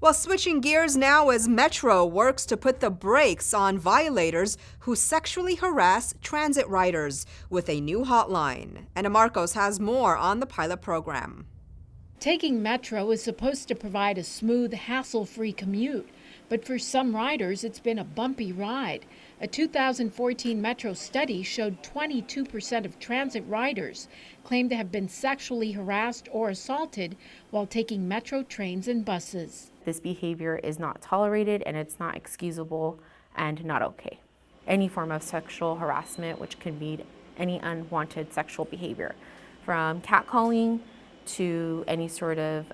Well, switching gears now as Metro works to put the brakes on violators who sexually harass transit riders with a new hotline. Anna Marcos has more on the pilot program. Taking Metro is supposed to provide a smooth, hassle-free commute, but for some riders it's been a bumpy ride. A 2014 Metro study showed 22% of transit riders claim to have been sexually harassed or assaulted while taking Metro trains and buses. This behavior is not tolerated and it's not excusable and not okay. Any form of sexual harassment, which can be any unwanted sexual behavior, from catcalling to any sort of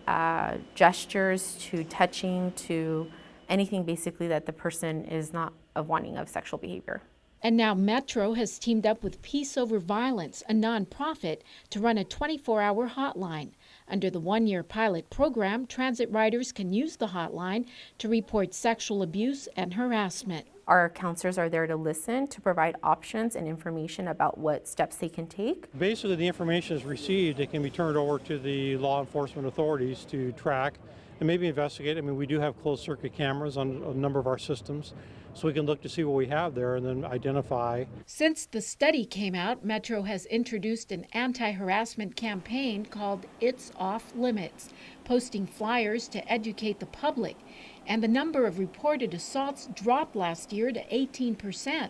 gestures to touching to anything basically that the person is not wanting of sexual behavior. And now Metro has teamed up with Peace Over Violence, a nonprofit, to run a 24-hour hotline. Under the one-year pilot program, transit riders can use the hotline to report sexual abuse and harassment. Our counselors are there to listen, to provide options and information about what steps they can take. Basically, the information is received. It can be turned over to the law enforcement authorities to track and maybe investigate. I mean, we do have closed circuit cameras on a number of our systems, so we can look to see what we have there and then identify. Since the study came out, Metro has introduced an anti-harassment campaign called It's Off Limits, posting flyers to educate the public. And the number of reported assaults dropped last year to 18%.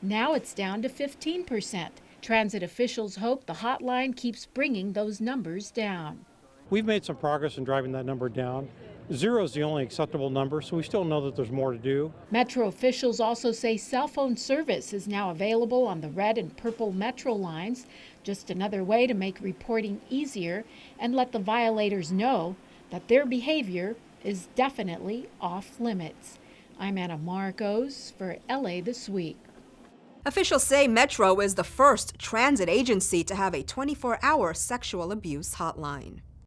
Now it's down to 15%. Transit officials hope the hotline keeps bringing those numbers down. We've made some progress in driving that number down. 0 is the only acceptable number, so we still know that there's more to do. Metro officials also say cell phone service is now available on the red and purple Metro lines, just another way to make reporting easier and let the violators know that their behavior is definitely off limits. I'm Anna Marcos for LA This Week. Officials say Metro is the first transit agency to have a 24-hour sexual abuse hotline.